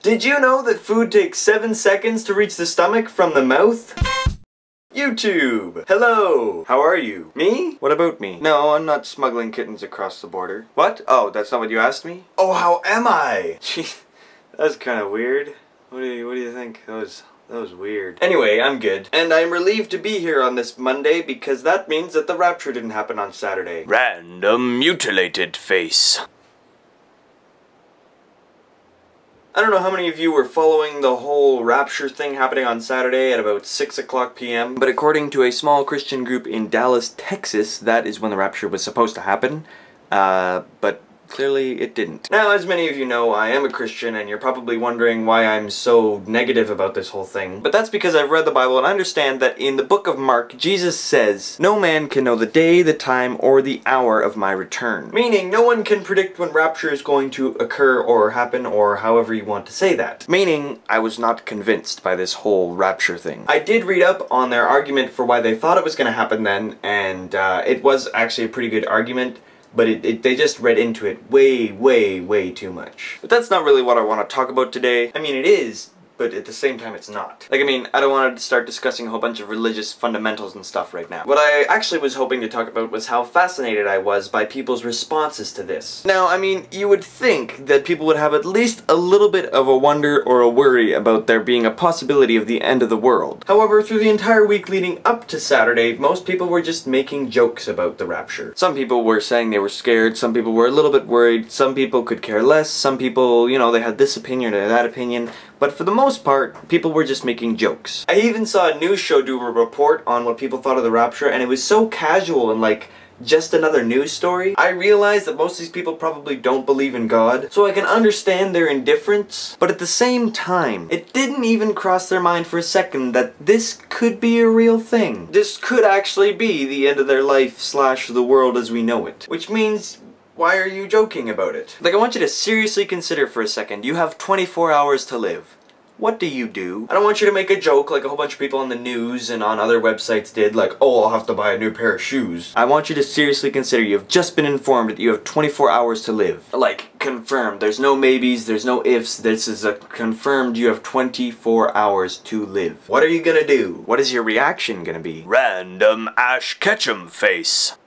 Did you know that food takes 7 seconds to reach the stomach from the mouth? YouTube! Hello! How are you? Me? What about me? No, I'm not smuggling kittens across the border. What? Oh, that's not what you asked me? Oh, how am I? Gee, that's kind of weird. What do you think? That was weird. Anyway, I'm good. And I'm relieved to be here on this Monday because that means that the rapture didn't happen on Saturday. Random mutilated face. I don't know how many of you were following the whole rapture thing happening on Saturday at about 6 o'clock p.m. But according to a small Christian group in Dallas, Texas, that is when the rapture was supposed to happen. But clearly it didn't. Now, as many of you know, I am a Christian, and you're probably wondering why I'm so negative about this whole thing. But that's because I've read the Bible and understand that in the book of Mark, Jesus says, "No man can know the day, the time, or the hour of my return." Meaning, no one can predict when rapture is going to occur or happen, or however you want to say that. Meaning, I was not convinced by this whole rapture thing. I did read up on their argument for why they thought it was going to happen then, and it was actually a pretty good argument. But they just read into it way too much. But that's not really what I want to talk about today. I mean, it is, but at the same time it's not. Like, I mean, I don't want to start discussing a whole bunch of religious fundamentals and stuff right now. What I actually was hoping to talk about was how fascinated I was by people's responses to this. Now, I mean, you would think that people would have at least a little bit of a wonder or a worry about there being a possibility of the end of the world. However, through the entire week leading up to Saturday, most people were just making jokes about the rapture. Some people were saying they were scared, some people were a little bit worried, some people could care less, some people, you know, they had this opinion or that opinion. But for the most part, people were just making jokes. I even saw a news show do a report on what people thought of the rapture, and it was so casual and like just another news story. I realized that most of these people probably don't believe in God, so I can understand their indifference. But at the same time, it didn't even cross their mind for a second that this could be a real thing. This could actually be the end of their life / the world as we know it. Which means, why are you joking about it? Like, I want you to seriously consider for a second, you have 24 hours to live. What do you do? I don't want you to make a joke like a whole bunch of people on the news and on other websites did, like, oh, I'll have to buy a new pair of shoes. I want you to seriously consider you have just been informed that you have 24 hours to live. Like, confirmed. There's no maybes, there's no ifs, this is a confirmed you have 24 hours to live. What are you gonna do? What is your reaction gonna be? Random Ash Ketchum face.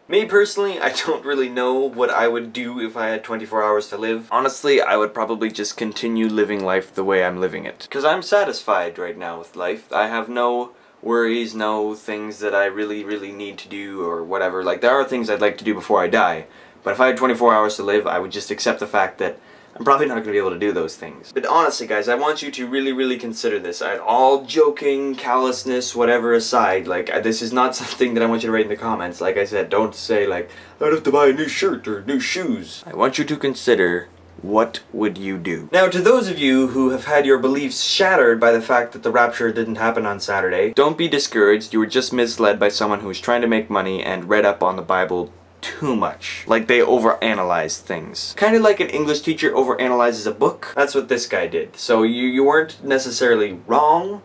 Me personally, I don't really know what I would do if I had 24 hours to live. Honestly, I would probably just continue living life the way I'm living it. Because I'm satisfied right now with life. I have no worries, no things that I really need to do or whatever. Like, there are things I'd like to do before I die. But if I had 24 hours to live, I would just accept the fact that I'm probably not going to be able to do those things. But honestly, guys, I want you to really consider this. All joking, callousness, whatever aside, like, this is not something that I want you to write in the comments. Like I said, don't say, like, I'd have to buy a new shirt or new shoes. I want you to consider, what would you do? Now, to those of you who have had your beliefs shattered by the fact that the rapture didn't happen on Saturday, don't be discouraged. You were just misled by someone who was trying to make money and read up on the Bible too much. Like, they overanalyze things. Kind of like an English teacher overanalyzes a book. That's what this guy did. So you weren't necessarily wrong.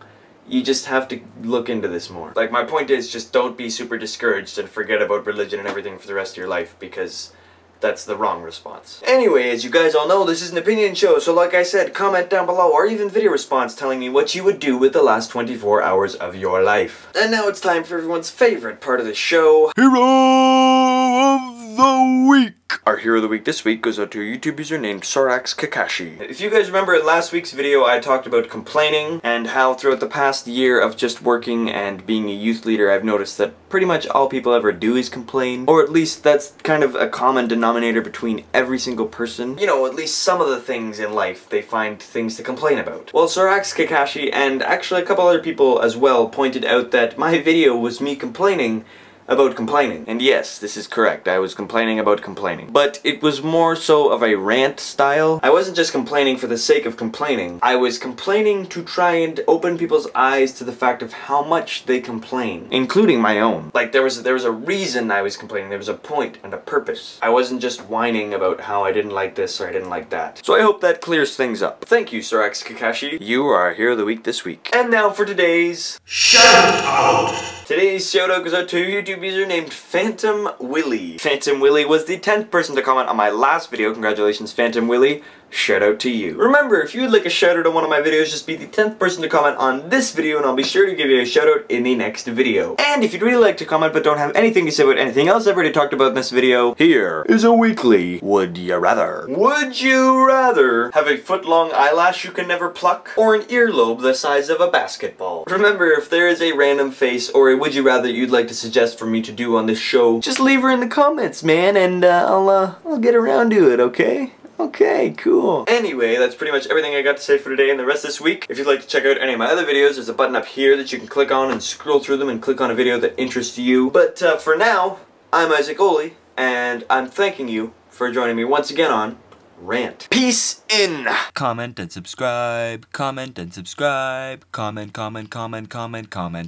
You just have to look into this more. Like, my point is, just don't be super discouraged and forget about religion and everything for the rest of your life, because that's the wrong response. Anyway, as you guys all know, this is an opinion show, so like I said, comment down below, or even video response telling me what you would do with the last 24 hours of your life. And now it's time for everyone's favorite part of the show, Hero of the Week. Our hero of the week this week goes out to a YouTube user named Sorax Kakashi. If you guys remember in last week's video, I talked about complaining and how throughout the past year of just working and being a youth leader, I've noticed that pretty much all people ever do is complain. Or at least that's kind of a common denominator between every single person. You know, at least some of the things in life, they find things to complain about. Well, Sorax Kakashi and actually a couple other people as well pointed out that my video was me complaining about complaining. And yes, this is correct, I was complaining about complaining. But it was more so of a rant style. I wasn't just complaining for the sake of complaining. I was complaining to try and open people's eyes to the fact of how much they complain, including my own. Like, there was a reason I was complaining, there was a point and a purpose. I wasn't just whining about how I didn't like this or I didn't like that. So I hope that clears things up. Thank you, Sorax Kakashi. You are our hero of the week this week. And now for today's shout out! Today's shout out goes out to YouTube YouTube user named Phantom Willy. Phantom Willy was the 10th person to comment on my last video. Congratulations, Phantom Willy. Shout out to you. Remember, if you would like a shout out on one of my videos, just be the 10th person to comment on this video and I'll be sure to give you a shout out in the next video. And if you'd really like to comment but don't have anything to say about anything else I've already talked about in this video, here is a weekly Would Ya Rather. Would you rather have a foot-long eyelash you can never pluck, or an earlobe the size of a basketball? Remember, if there is a random face or a would you rather you'd like to suggest for me to do on this show, just leave her in the comments, man, and I'll get around to it, okay? Okay, cool. Anyway, that's pretty much everything I got to say for today and the rest of this week. If you'd like to check out any of my other videos, there's a button up here that you can click on and scroll through them and click on a video that interests you. But for now, I'm Isaac Oley, and I'm thanking you for joining me once again on Rant. Peace in! Comment and subscribe, comment and subscribe, comment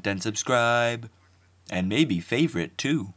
and subscribe. And maybe favorite too.